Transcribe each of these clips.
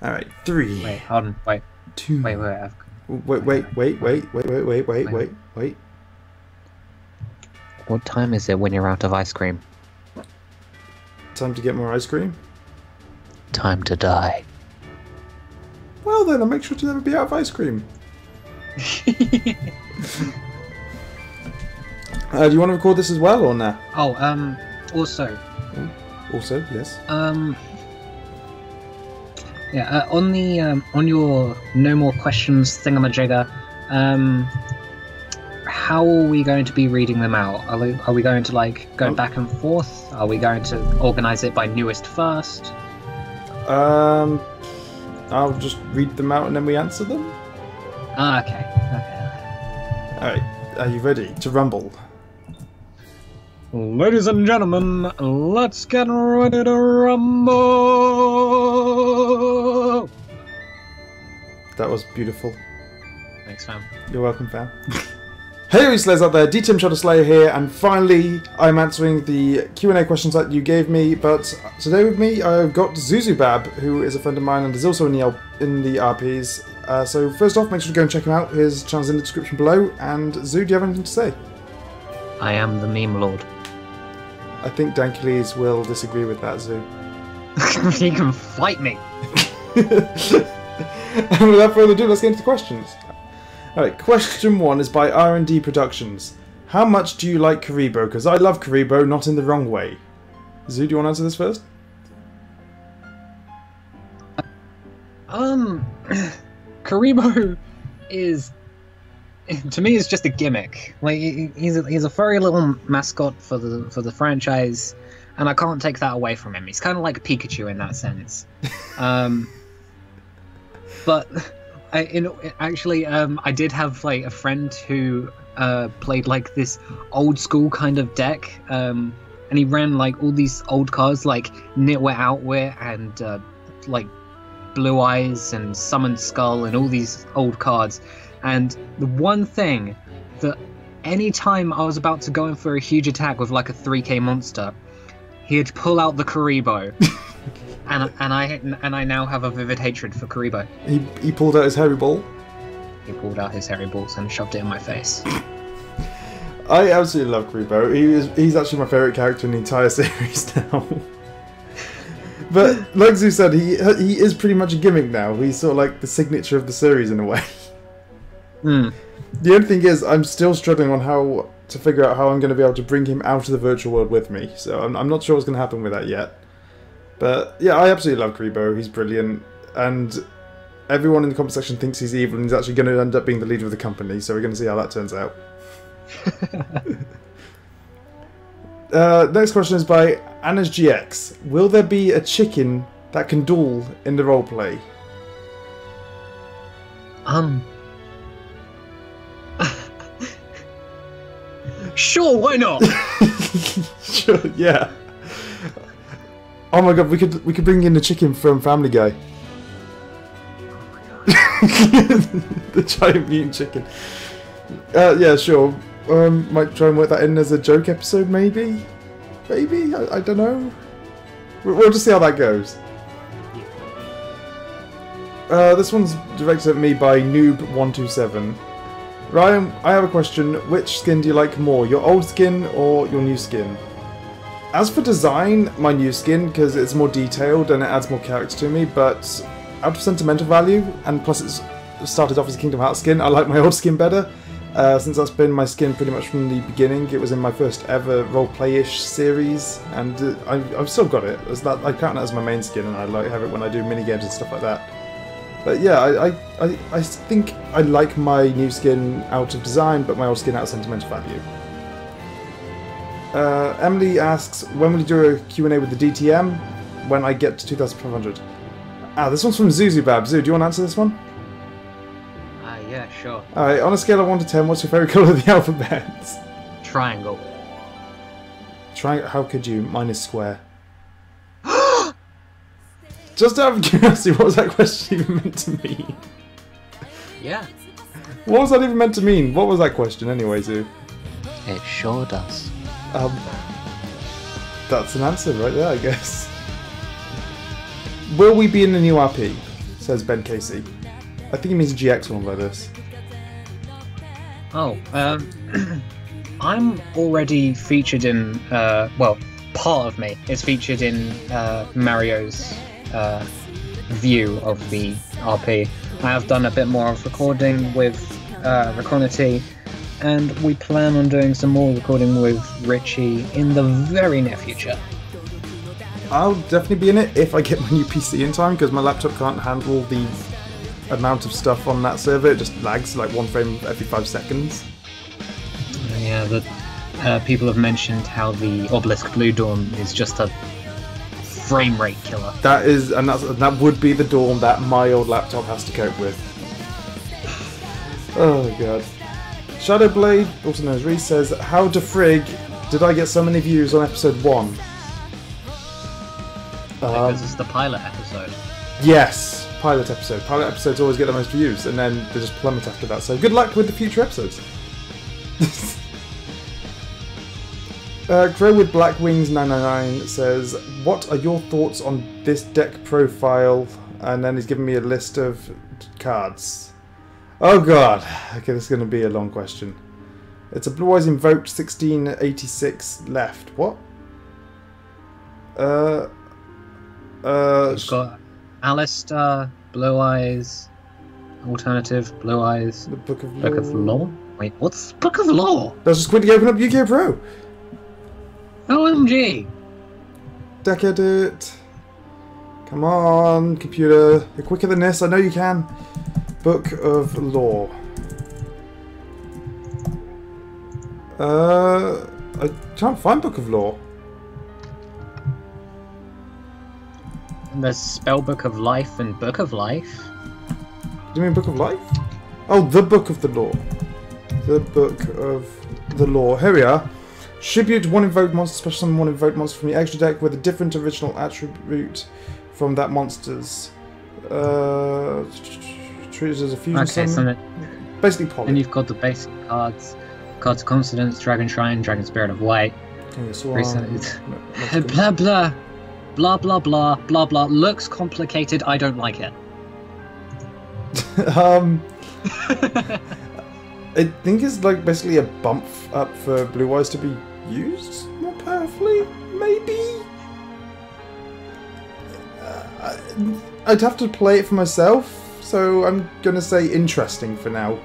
Alright, 3. Wait, hold on. Wait. 2. Wait. Wait. What time is it when you're out of ice cream? Time to get more ice cream? Time to die. Well then, I'll make sure to never be out of ice cream. Do you want to record this as well or nah? Oh, also. Also, yes. Yeah, on the, on your no more questions thingamajigger, how are we going to be reading them out? Are we going to, like, go back and forth? Are we going to organise it by newest first? I'll just read them out and then we answer them. Ah, okay. Alright, are you ready to rumble? Ladies and gentlemen, let's get ready to rumble! That was beautiful. Thanks, fam. You're welcome, fam. Hey, you slayers out there, DTM Shadow Slayer here, and finally I'm answering the Q&A questions that you gave me, but today with me I've got Zuzubab, who is a friend of mine and is also in the RPs. So first off, make sure to go and check him out. His channel's in the description below, and Zoo, do you have anything to say? I am the meme lord. I think Dankiles will disagree with that, Zoo. He can fight me! And without further ado, let's get into the questions. Alright, question 1 is by R&D Productions. How much do you like Karibo? Because I love Karibo, not in the wrong way. Zoo, do you want to answer this first? Karibo is, to me, is just a gimmick. Like, he's a furry little mascot for the franchise, and I can't take that away from him. He's kind of like Pikachu in that sense. But I did have like a friend who played like this old school kind of deck, and he ran like all these old cards like Nitwit Outwit and like Blue Eyes and Summon Skull and all these old cards. And the one thing that anytime I was about to go in for a huge attack with like a 3k monster, he'd pull out the Karibo. And I now have a vivid hatred for Karibo. He pulled out his hairy ball. He pulled out his hairy balls and shoved it in my face. I absolutely love Karibo. He's actually my favourite character in the entire series now. But like Zoo said, he is pretty much a gimmick now. He's sort of like the signature of the series in a way. Mm. The only thing is, I'm still struggling on how to figure out how I'm going to be able to bring him out of the virtual world with me. So I'm not sure what's going to happen with that yet. But yeah, I absolutely love Karibo. He's brilliant, and everyone in the comment section thinks he's evil, and he's actually going to end up being the leader of the company. So we're going to see how that turns out. Next question is by Anna's GX. Will there be a chicken that can duel in the roleplay? Sure, why not? Sure, yeah. Oh my god, we could bring in the chicken from Family Guy. The giant mutant chicken. Yeah, sure. Might try and work that in as a joke episode, maybe? Maybe? I don't know. We'll just see how that goes. This one's directed at me by Noob127. Ryan, I have a question. Which skin do you like more? Your old skin or your new skin? As for design, my new skin, because it's more detailed and it adds more character to me, but out of sentimental value, and plus it's started off as a Kingdom Hearts skin, I like my old skin better. Since that's been my skin pretty much from the beginning. It was in my first ever roleplay-ish series, and I've still got it. I count that as my main skin, and I have it when I do minigames and stuff like that. But yeah, I think I like my new skin out of design, but my old skin out of sentimental value. Emily asks, when will you do a Q&A with the DTM? When I get to 2,500. This one's from Zuzubab. Zoo, do you want to answer this one? Yeah, sure. Alright, on a scale of 1 to 10, what's your favourite colour of the alphabet? Triangle. Triangle? How could you? Mine is square. Just out of curiosity, what was that question even meant to mean? Yeah. What was that even meant to mean? What was that question anyway, Zoo? It sure does. That's an answer right there, I guess. Will we be in the new RP? says Ben Casey. I think he means a GX one by this. Oh, I'm already featured in, well, part of me is featured in Mario's view of the RP. I have done a bit more of recording with Reconity, and we plan on doing some more recording with Richie in the very near future. I'll definitely be in it if I get my new PC in time, because my laptop can't handle the amount of stuff on that server. It just lags like 1 frame every 5 seconds. Yeah, the people have mentioned how the Obelisk Blue Dawn is just a frame rate killer. That is, and that would be the Dawn that my old laptop has to cope with. Oh god. Shadowblade, also known as Reese, says, "How the frig did I get so many views on episode 1?" Because it's the pilot episode. Yes, pilot episode. Pilot episodes always get the most views, and then they just plummet after that. So good luck with the future episodes. Crow with Black Wings 999 says, "What are your thoughts on this deck profile?" And then he's given me a list of cards. Oh god. Okay, this is going to be a long question. It's a Blue Eyes Invoked 1686 left. What? We've got Alistair, Blue Eyes, Alternative, Blue Eyes, The Book of Law. Book of Law? Wait, what's Book of Law? Let's just quickly open up Yugioh Pro. OMG! Deck edit. Come on, computer. You're quicker than this. I know you can. Book of Law. I can't find Book of Law. And there's Spellbook of Life and Book of Life. Do you mean Book of Life? Oh, the Book of the Law. The Book of the Law. Here we are. Tribute 1 invoked monster, special summon 1 invoked monster from the extra deck with a different original attribute from that monster's. Treated as a fusion Okay, summon. so Basically poly. then you've got the basic cards. Cards of Confidence, Dragon Shrine, Dragon Spirit of White. Okay, so, Blah blah. Blah blah blah blah blah. Looks complicated, I don't like it. I think it's like basically a bump up for Blue Eyes to be used more powerfully, maybe? I'd have to play it for myself, so I'm gonna say interesting for now.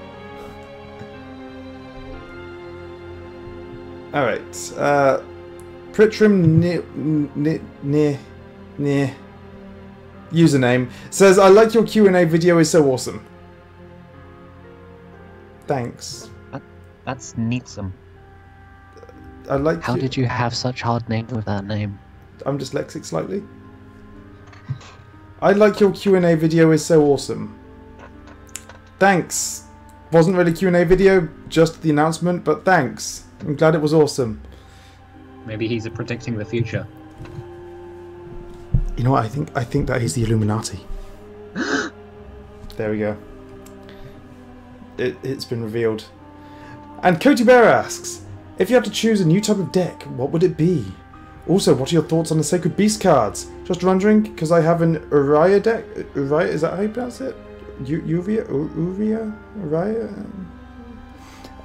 Alright, Pritrim near username says, "I like your Q&A video, is so awesome." Thanks. That's neatsome. I like. How did you have such hard names with that name? I'm dyslexic slightly. I like your Q&A video, is so awesome. Thanks. Wasn't really Q&A video, just the announcement, but thanks. I'm glad it was awesome. Maybe he's predicting the future. You know what? I think that he's the Illuminati. There we go. It's been revealed. And Cody Bear asks, if you had to choose a new type of deck, what would it be? Also, what are your thoughts on the Sacred Beast cards? Just wondering, because I have an Uriah deck. Uriah, is that how you pronounce it? Uriah?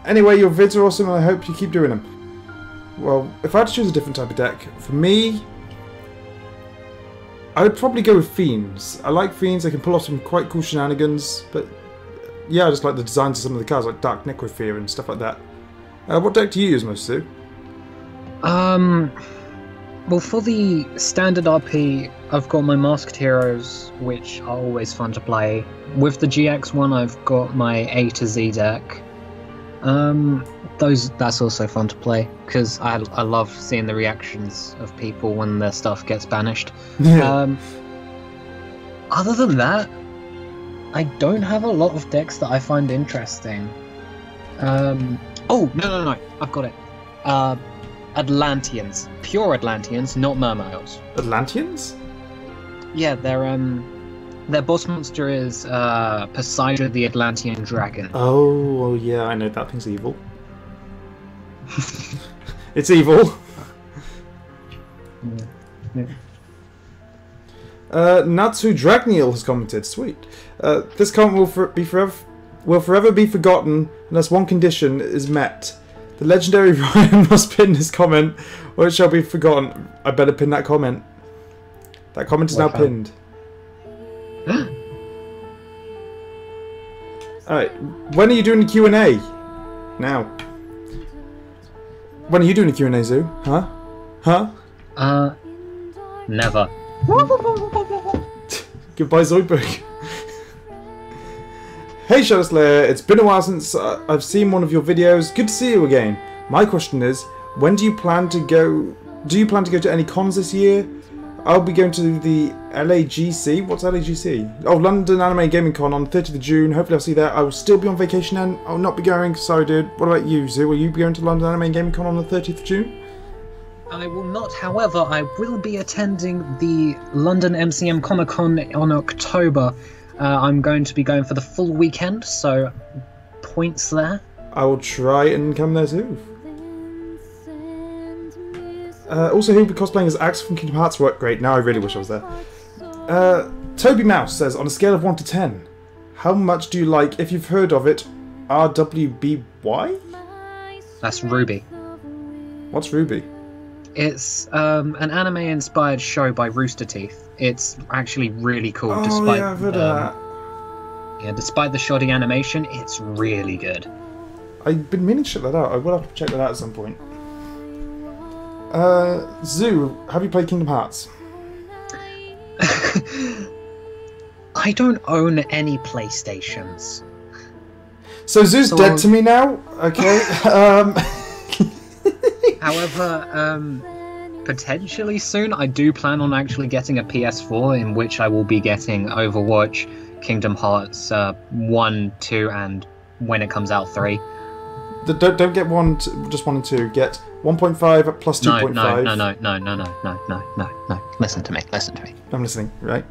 Anyway, your vids are awesome and I hope you keep doing them. Well, if I had to choose a different type of deck, for me, I would probably go with Fiends. I like Fiends, they can pull off some quite cool shenanigans, but yeah, I just like the designs of some of the cards, like Dark Necrofear and stuff like that. What deck do you use most, Sue? Well, for the standard RP, I've got my Masked Heroes, which are always fun to play. With the GX one, I've got my A to Z deck. That's also fun to play, because I love seeing the reactions of people when their stuff gets banished. Yeah. Other than that, I don't have a lot of decks that I find interesting. Oh, no, I've got it. Atlanteans. Pure Atlanteans, not Mermiles. Atlanteans? Yeah, their boss monster is Poseidon the Atlantean Dragon. Oh, yeah, I know that thing's evil. It's evil. Yeah. Natsu Dragneil has commented. Sweet. This comment will forever be forgotten unless one condition is met. The legendary Ryan must pin his comment, or it shall be forgotten. I better pin that comment. That comment is now pinned. Alright, when are you doing the Q&A? Now. When are you doing the Q&A, Zoo? Huh? Huh? Never. Goodbye, Zoidberg. Hey, Shadow Slayer, it's been a while since I've seen one of your videos. Good to see you again. My question is, when do you plan to go... Do you plan to go to any cons this year? I'll be going to the LAGC. What's LAGC? Oh, London Anime Gaming Con on 30th of June. Hopefully I'll see you there. I will still be on vacation and I'll not be going. Sorry, dude. What about you, Zoo? Will you be going to London Anime Gaming Con on the 30th of June? I will not, however, I will be attending the London MCM Comic Con on October. I'm going to be going for the full weekend, so points there. I will try and come there too. Also, who'll be cosplaying as Axel from Kingdom Hearts worked great. Now I really wish I was there. Toby Mouse says, on a scale of 1 to 10, how much do you like, if you've heard of it, RWBY? That's Ruby. What's Ruby? It's an anime-inspired show by Rooster Teeth. It's actually really cool. Despite yeah, I've heard of that. Yeah, despite the shoddy animation, it's really good. I've been meaning to check that out. I will have to check that out at some point. Zoo, have you played Kingdom Hearts? I don't own any PlayStations. So Zoo's dead to me now? Okay. However, potentially soon, I do plan on actually getting a PS4, in which I will be getting Overwatch, Kingdom Hearts 1, 2, and when it comes out, 3. Don't get just 1 and 2. Get 1.5 plus 2.5. No. Listen to me. I'm listening, right?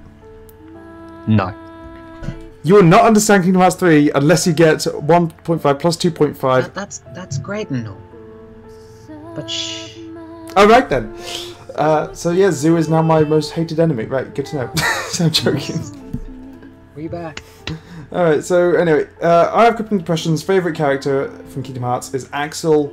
No. You will not understand Kingdom Hearts 3 unless you get 1.5 plus 2.5. That's great and all. But shh. Alright then. So yeah, Zoo is now my most hated enemy. Right, good to know. I'm joking. We back. Alright, so anyway, I have crippling depressions. Favourite character from Kingdom Hearts is Axel.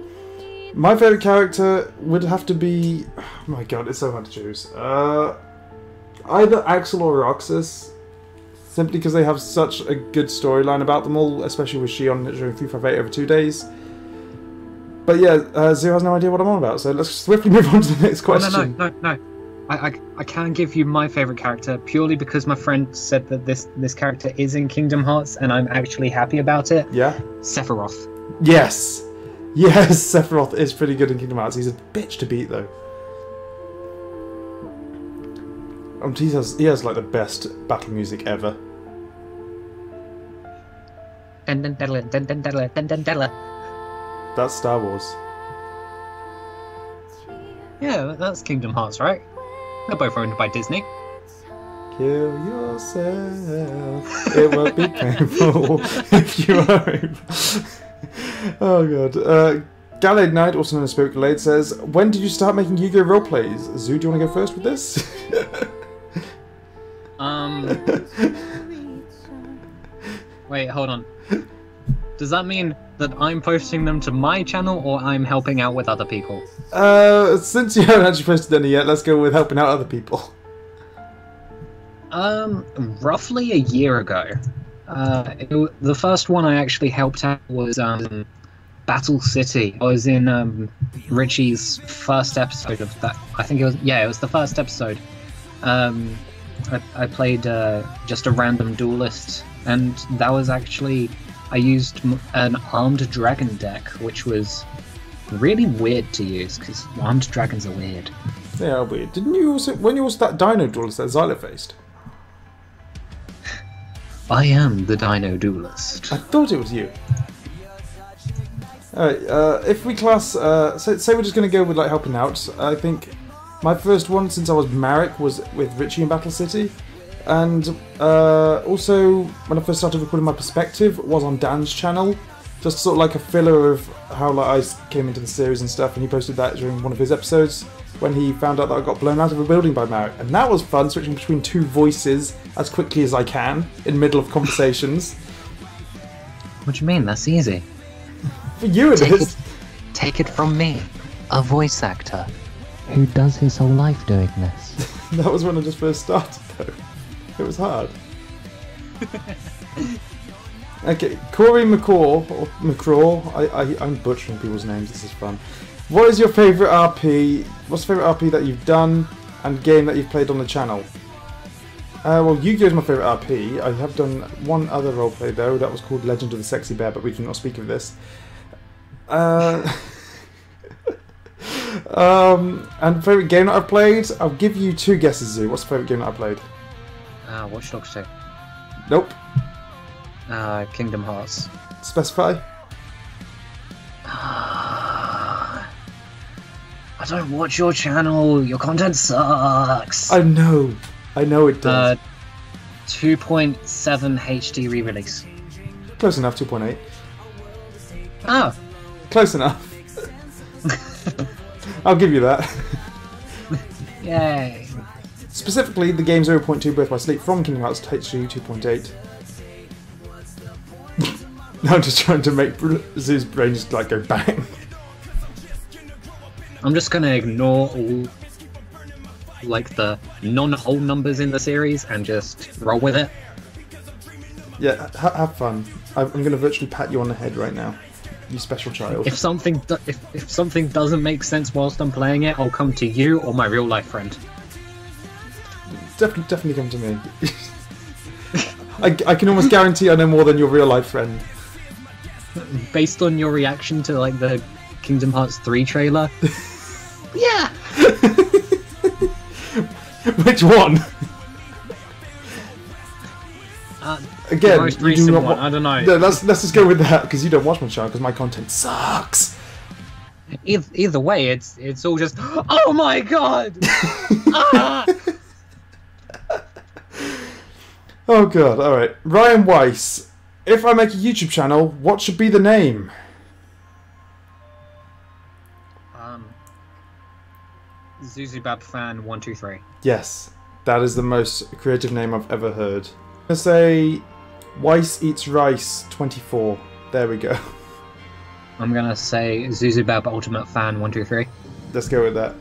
My favourite character would have to be... Oh my god, it's so hard to choose. Either Axel or Roxas. Simply because they have such a good storyline about them all, especially with Shion during 358 over 2 days. But yeah, Zoo has no idea what I'm on about, so let's swiftly move on to the next question. No. I can give you my favourite character purely because my friend said that this character is in Kingdom Hearts and I'm actually happy about it. Yeah? Sephiroth. Yes! Yes, Sephiroth is pretty good in Kingdom Hearts. He's a bitch to beat, though. He has like the best battle music ever. That's Star Wars. Yeah, that's Kingdom Hearts, right? They're both owned by Disney. Kill yourself. It will be painful if you are able. Oh god. Gallade Knight, also known as Spirit Gallade, says, when did you start making Yu-Gi-Oh! Roleplays? Zoo, do you want to go first with this? Wait, hold on. Does that mean that I'm posting them to my channel or I'm helping out with other people? Since you haven't actually posted any yet, let's go with helping out other people. Roughly a year ago. The first one I actually helped out was Battle City. I was in Richie's first episode of that. I think it was the first episode. I played just a random duelist, and that was actually, I used an armed dragon deck, which was really weird to use because armed dragons are weird. They are weird. Didn't you also, when you also that dino duelist that Xylo faced? I am the dino duelist. I thought it was you. Alright, if we class, say we're just going to go with like helping out, I think my first one since I was Marek was with Richie in Battle City, and also when I first started recording my perspective was on Dan's channel, just sort of like a filler of how like I came into the series and stuff, and he posted that during one of his episodes. when he found out that I got blown out of a building by Marek. And that was fun, switching between two voices as quickly as I can in middle of conversations. What do you mean? That's easy. For you it is. Take it from me, a voice actor who does his whole life doing this. That was when I just first started, though. It was hard. Okay, Corey McCraw. I'm butchering people's names, this is fun. What is your favourite RP? What's the favourite RP that you've done and game that you've played on the channel? Well, Yu-Gi-Oh! Is my favourite RP. I have done one other roleplay though, that was called Legend of the Sexy Bear, but we do not speak of this. And favourite game that I've played? I'll give you two guesses, Zoo. What's the favourite game that I played? Watch Dogs 2. Nope. Kingdom Hearts. Specify? I don't watch your channel. Your content sucks. I know it does. 2.7 HD re-release. Close enough, 2.8. Oh. Close enough. I'll give you that. Yay. Specifically, the game 0.2 Birth by Sleep from Kingdom Hearts HD 2.8. I'm just trying to make Zoo's brain just like go bang. I'm just gonna ignore all like the non-whole numbers in the series and just roll with it. Yeah, have fun. I'm gonna virtually pat you on the head right now, you special child. If something if something doesn't make sense whilst I'm playing it, I'll come to you or my real life friend. Definitely come to me. I can almost guarantee I know more than your real life friend. Based on your reaction to like the Kingdom Hearts 3 trailer. Yeah. Which one? Again, the most recent one. I don't know. No, let's just go with that because you don't watch my channel because my content sucks. Either way, it's all just oh my god. Ah! Oh god, alright. Ryan Weiss. If I make a YouTube channel, what should be the name? Zuzubab fan 123. Yes, that is the most creative name I've ever heard. I'm gonna say Weiss Eats Rice 24. There we go. I'm gonna say Zuzubab Ultimate Fan 123. Let's go with that.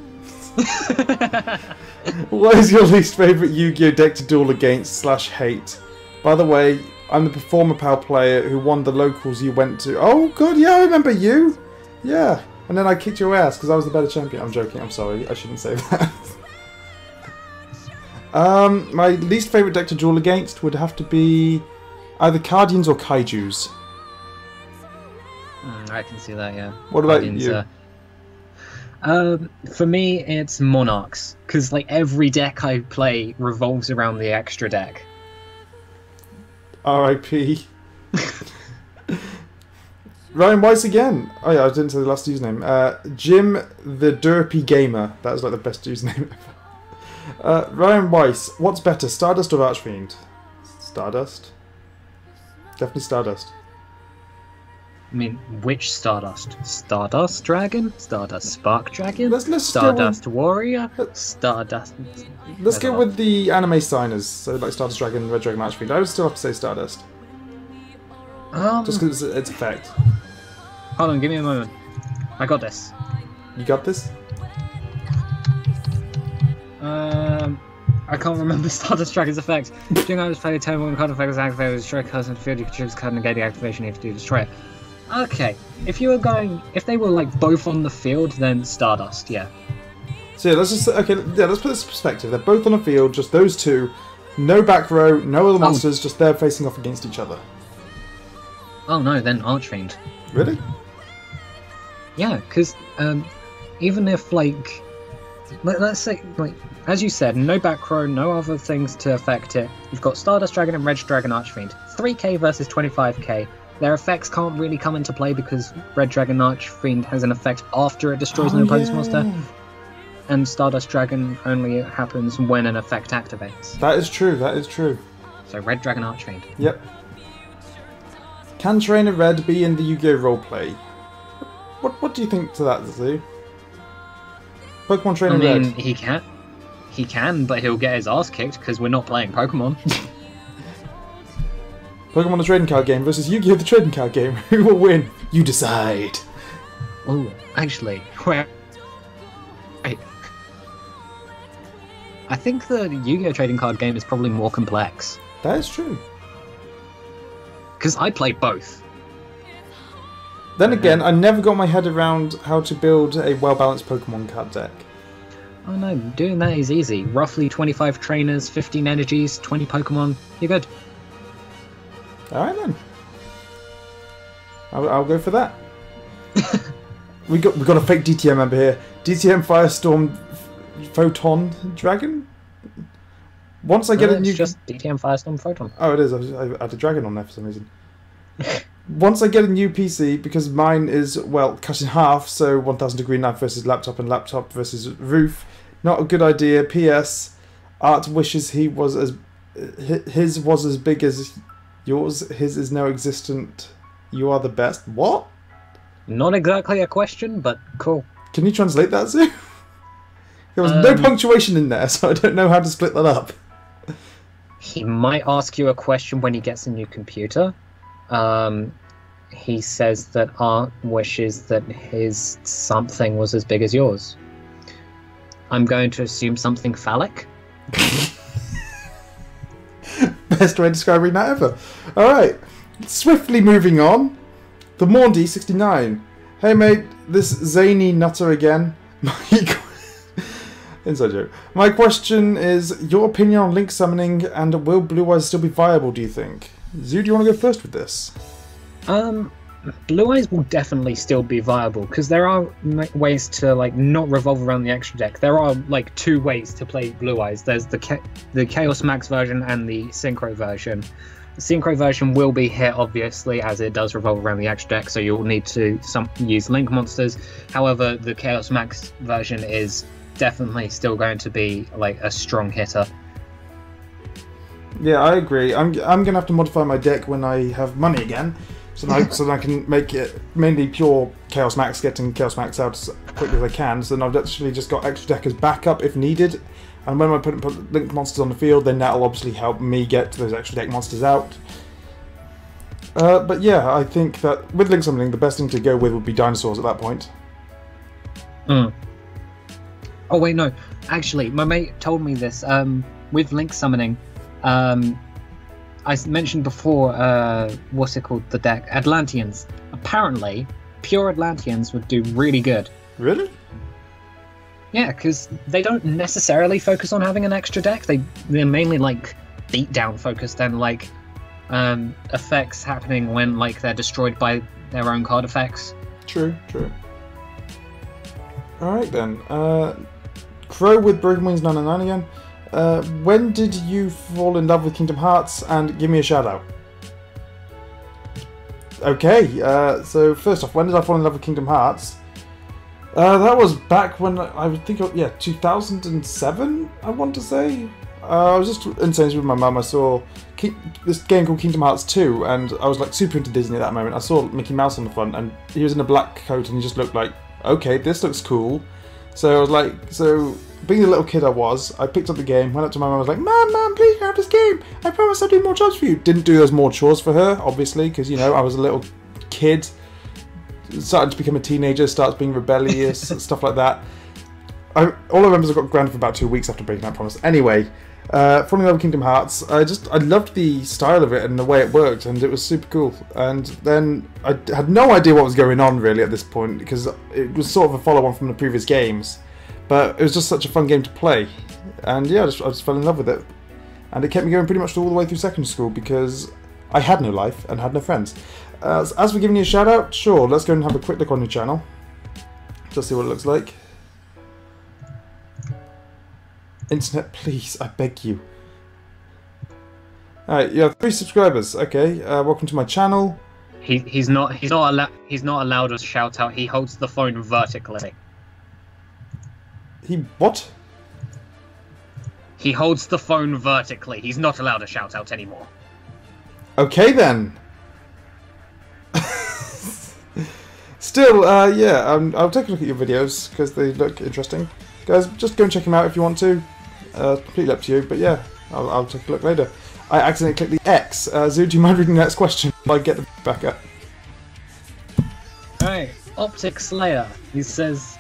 What is your least favourite Yu-Gi-Oh deck to duel against / hate? By the way, I'm the Performer Pal player who won the locals you went to. Oh god, yeah, I remember you! Yeah, and then I kicked your ass because I was the better champion. I'm joking, I'm sorry, I shouldn't say that. My least favourite deck to duel against would have to be either Cardians or Kaijus. I can see that, yeah. What about Guardians, you? For me, it's Monarchs, because like every deck I play revolves around the extra deck. R.I.P. Ryan Weiss again. Oh yeah, I didn't say the last username. Jim the Derpy Gamer. That is like the best username ever. Ryan Weiss. What's better, Stardust or Archfiend? Stardust. Definitely Stardust. I mean, which Stardust? Stardust Dragon? Stardust Spark Dragon? Let's Stardust Warrior? Stardust... Let's go with the anime signers. So like Stardust Dragon, Red Dragon, Archfiend. I would still have to say Stardust. Just because it's effect. Hold on, give me a moment. I got this. You got this? I can't remember Stardust Dragon's effect. During I was playing a turn when card effect is activated, destroy cards in the field, you can choose a card negate the activation if you do destroy it. Okay, if they were like both on the field, then Stardust, yeah. So yeah, let's put this in perspective. They're both on the field, just those two. No back row, no other monsters, just they're facing off against each other. Oh no, then Archfiend. Really? Yeah, because even if like, let's say like as you said, no back row, no other things to affect it. You've got Stardust Dragon and Red Dragon Archfiend. 3k versus 25k. Their effects can't really come into play because Red Dragon Archfiend has an effect after it destroys an opponent's monster. And Stardust Dragon only happens when an effect activates. That is true, that is true. So Red Dragon Archfiend. Yep. Can Trainer Red be in the Yu-Gi-Oh! Roleplay? What do you think to that, Zoo? Pokemon I Trainer mean, Red. he can, but he'll get his ass kicked because we're not playing Pokemon. Pokemon the trading card game versus Yu-Gi-Oh! The trading card game. Who will win? You decide. Oh, actually, wait. I think the Yu-Gi-Oh! Trading card game is probably more complex. That is true. Because I play both. Then again, I never got my head around how to build a well-balanced Pokemon card deck. Oh no, doing that is easy. Roughly 25 trainers, 15 energies, 20 Pokemon. You're good. Alright then. I'll go for that. we got a fake DTM member here. DTM Firestorm Photon Dragon? Once I get a new... It's just DTM Firestorm Photon. Oh, it is. I had a dragon on there for some reason. Once I get a new PC, because mine is, well, cut in half, so 1000 degree knife versus laptop and laptop versus roof. Not a good idea. P.S. Art wishes his was as big as yours. His is now existent. You are the best. What? Not exactly a question, but cool. Can you translate that, Zoo? There was no punctuation in there, so I don't know how to split that up. He might ask you a question when he gets a new computer. He says that Art wishes that his something was as big as yours. I'm going to assume something phallic. Best way of describing that ever. Alright, swiftly moving on. The Maundy 69. Hey mate, this zany nutter again. Inside joke. My question is, your opinion on link summoning, and will Blue Eyes still be viable, do you think? Zoo, do you want to go first with this? Blue Eyes will definitely still be viable, because there are ways to, like, not revolve around the extra deck. There are, like, two ways to play Blue Eyes. There's the Chaos Max version and the Synchro version. The Synchro version will be hit, obviously, as it does revolve around the extra deck, so you'll need to use Link monsters. However, the Chaos Max version is definitely still going to be, like, a strong hitter. Yeah, I agree. I'm gonna have to modify my deck when I have money again, so that I can make it mainly pure Chaos Max, getting Chaos Max out as quickly as I can. So then I've actually just got extra deck as backup if needed, and when I put Link monsters on the field, then that'll obviously help me get those extra deck monsters out. But yeah, I think that with Link summoning, the best thing to go with would be dinosaurs at that point. Oh wait, no. Actually, my mate told me this. With Link summoning, I mentioned before, what's it called, the deck? Atlanteans. Apparently, pure Atlanteans would do really good. Really? Yeah, because they don't necessarily focus on having an extra deck. They're mainly, like, beatdown focused and, like, effects happening when, like, they're destroyed by their own card effects. True, true. Alright then. Crow with Broken Wings 999 again. When did you fall in love with Kingdom Hearts? And give me a shout out. Okay, so first off, when did I fall in love with Kingdom Hearts? That was back when I would think, 2007, I want to say. I was just insane with my mum. I saw this game called Kingdom Hearts 2, and I was like super into Disney at that moment. I saw Mickey Mouse on the front, and he was in a black coat, and he just looked like, okay, this looks cool. So I was like, being the little kid I was, I picked up the game, went up to my mum, I was like, Mum, please grab this game. I promise I'll do more chores for you. Didn't do those more chores for her, obviously, because, you know, I was a little kid. Started to become a teenager, starts being rebellious, stuff like that. All I remember is I got grounded for about 2 weeks after breaking that promise. Anyway, falling in love with Kingdom Hearts, I loved the style of it and the way it worked, and it was super cool. And then I had no idea what was going on really at this point, because it was sort of a follow-on from the previous games. But it was just such a fun game to play, and yeah, I just fell in love with it. And it kept me going pretty much all the way through secondary school, because I had no life and had no friends. As for giving you a shout out, sure, let's go and have a quick look on your channel. Just see what it looks like. Internet, please, I beg you. Alright, you have 3 subscribers. Okay, welcome to my channel. He's not allowed to shout out. He holds the phone vertically. He what? He holds the phone vertically. He's not allowed to shout out anymore. Okay then. Still, yeah, I'll take a look at your videos because they look interesting. Guys, just go and check him out if you want to. Completely up to you, but yeah, I'll take a look later. I accidentally clicked the X. Zoo, do you mind reading the next question if I get the back up? Alright, Optic Slayer. He says,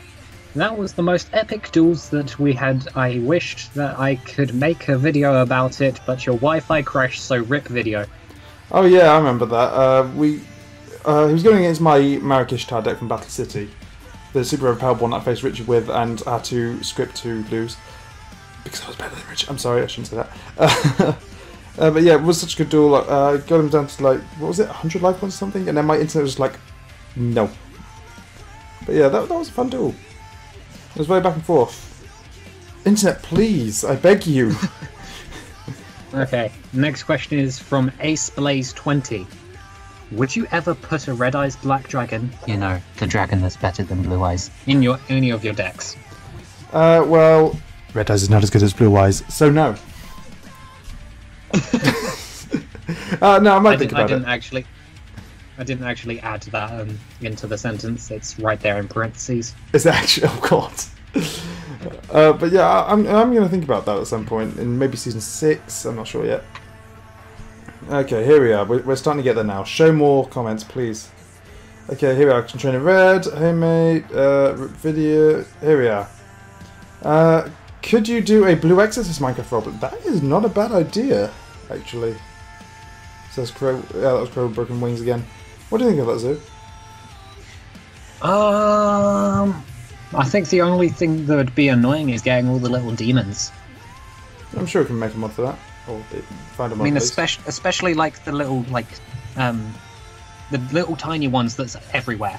that was the most epic duels that we had. I wished that I could make a video about it, but your Wi-Fi crashed, so rip video. Oh yeah, I remember that. He was going against my Marrakesh Tar deck from Battle City. The super overpowered one that I faced Richard with and had to script to lose. Because I was better than Richard. I'm sorry, I shouldn't say that. But yeah, it was such a good duel. I got him down to like, what was it, 100 life points or something? And then my internet was like, no. But yeah, that was a fun duel. It was very back and forth. Internet, please, I beg you. Okay, next question is from Ace Blaze 20. Would you ever put a Red Eyes Black Dragon, You know, the dragon that's better than Blue Eyes. in any of your decks? Well, Red Eyes is not as good as Blue Eyes, so no. No, I might think about it. I didn't actually add that into the sentence. It's right there in parentheses. Is it actually? Oh god. But yeah, I'm going to think about that at some point in maybe season 6. I'm not sure yet. Okay, here we are. We're starting to get there now. Show more comments, please. Okay, here we are. Action Trainer Red, Hey mate, video. Here we are. Could you do a Blue Exorcist Minecraft roleplay? That is not a bad idea, actually. Says Crow. Yeah, that was Crow with Broken Wings again. What do you think of that, Zoo? I think the only thing that would be annoying is getting all the little demons. I'm sure we can make a mod for that. Or find a mod. I mean, especially like the little the little tiny ones that's everywhere.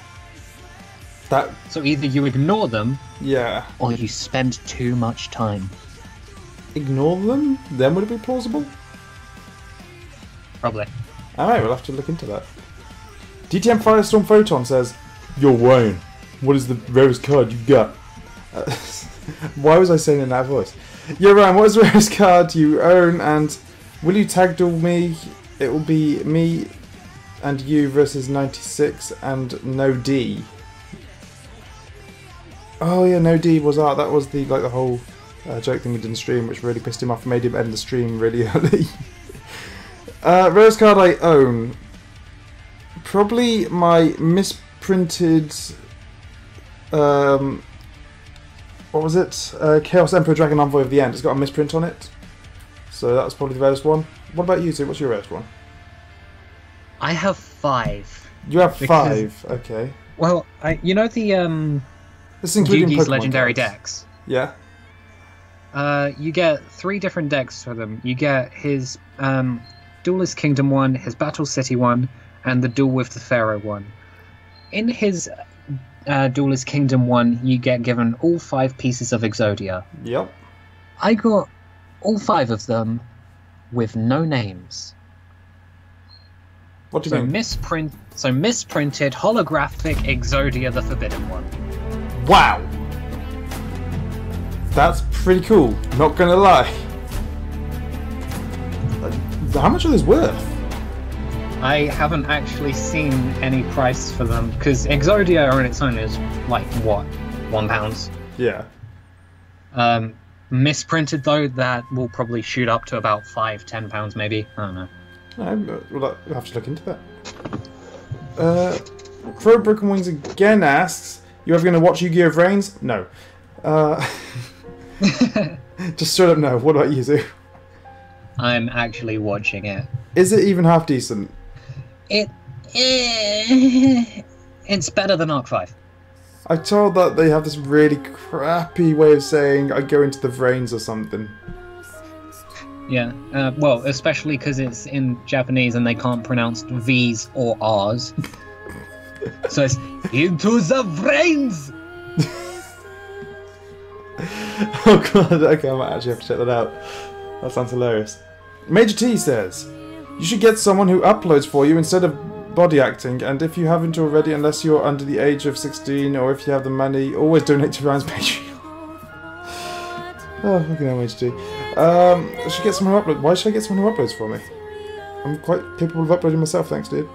That. So either you ignore them, Yeah. Or you spend too much time. Ignore them? Then would it be plausible? probably. Alright, we'll have to look into that. DTM Firestorm Photon says, "Yo, Ryan, what is the rarest card you got?" Why was I saying in that voice? Yo, Ryan, what is the rarest card you own, and will you tag duel me? It will be me and you versus 96 and No D. Oh yeah, No D was out. That was the whole joke thing he did in the stream, which really pissed him off and made him end the stream really early. Rarest card I own. Probably my misprinted, what was it? Chaos Emperor Dragon Envoy of the End. It's got a misprint on it. So that was probably the rarest one. What about you two? What's your rarest one? I have 5. You have 5, okay. Well, you know the This is including Yugi's Pokemon legendary cards. decks? Yeah. You get 3 different decks for them. You get his Duelist Kingdom one, his Battle City one, and the Duel with the Pharaoh one. In his Duelist Kingdom one, you get given all 5 pieces of Exodia. Yep. I got all 5 of them with no names. What do you mean? Misprinted holographic Exodia the Forbidden one. Wow! That's pretty cool, not gonna lie. How much are those worth? I haven't actually seen any price for them, because Exodia on its own is like, what, £1? Yeah. Misprinted though, that will probably shoot up to about £5-10 maybe. I don't know. We'll have to look into that. Crow Broken Wings again asks, "You ever going to watch Yu-Gi-Oh! Vrains?" No. Just straight up no. What about you, Zoo? I'm actually watching it. Is it even half decent? It's better than Arc 5. I'm told that they have this really crappy way of saying I go into the Vrains or something. Yeah, well, especially because it's in Japanese and they can't pronounce V's or R's. So it's into the brains! Oh god, okay, I might actually have to check that out. That sounds hilarious. Major T says, "You should get someone who uploads for you instead of body acting, and if you haven't already, unless you're under the age of 16 or if you have the money, always donate to Ryan's Patreon." Oh, fucking hell, Major T. I should get someone who uploads. Why should I get someone who uploads for me? I'm quite capable of uploading myself, thanks, dude.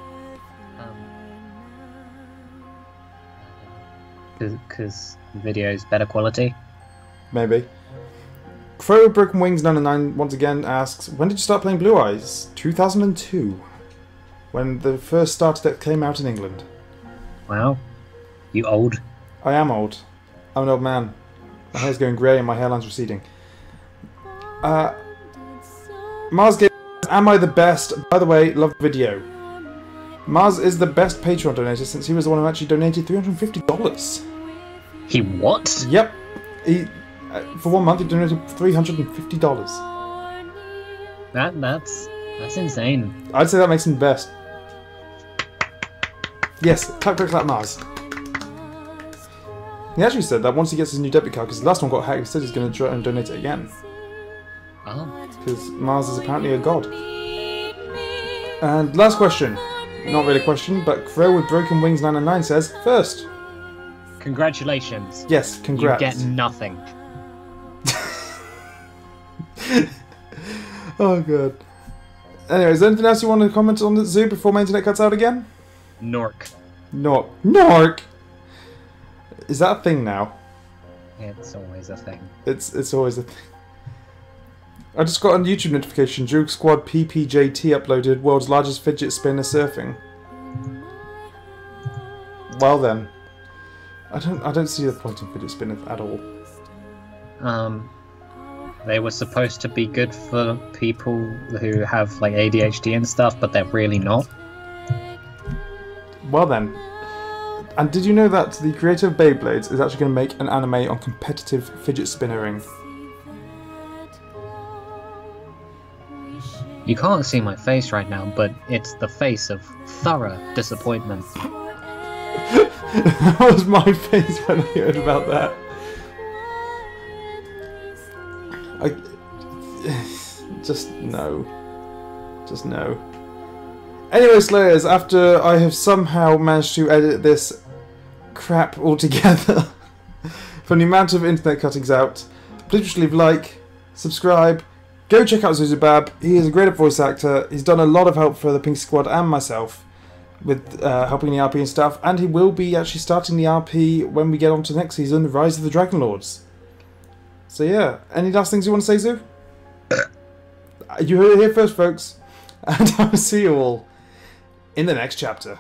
Because video's better quality. maybe. Crow with Broken Wings 99 once again asks, when did you start playing Blue Eyes? 2002. When the first starter deck came out in England. Wow. You old. I am old. I'm an old man. My hair's going grey and my hairline's receding. Mars Game, am I the best? By the way, love the video. Mars is the best Patreon donator since he was the one who actually donated $350. He what? Yep. He, for 1 month, he donated $350. That's insane. I'd say that makes him the best. Yes, clap, clap, clap, Mars. He actually said that once he gets his new debit card, because the last one got hacked, he said he's going to try and donate it again. Oh. Because Mars is apparently a god. And last question. Not really a question, but Crow with Broken Wings 999 says, first. Congratulations. Yes, congrats. You get nothing. Oh god. Anyway, is there anything else you want to comment on the zoo before my internet cuts out again? Nork. Nork! Is that a thing now? It's always a thing. It's always a thing. I just got a YouTube notification. Duke Squad PPJT uploaded world's largest fidget spinner surfing. Well then, I don't see the point in fidget spinners at all. They were supposed to be good for people who have like ADHD and stuff, but they're really not. Well then. And did you know that the creator of Beyblades is actually going to make an anime on competitive fidget spinnering? You can't see my face right now, but it's the face of thorough disappointment. That was my face when I heard about that. Just no. Just no. Anyway, Slayers, after I have somehow managed to edit this crap all together from the amount of internet cuttings out, please leave a like, subscribe, go check out Zuzubab. He is a great voice actor. He's done a lot of help for the Pink Squad and myself with helping the RP and stuff, and he will be actually starting the RP when we get on to next season, The Rise of the Dragon Lords. So yeah, any last things you want to say, Zoo? You heard it here first, folks, and I will see you all in the next chapter.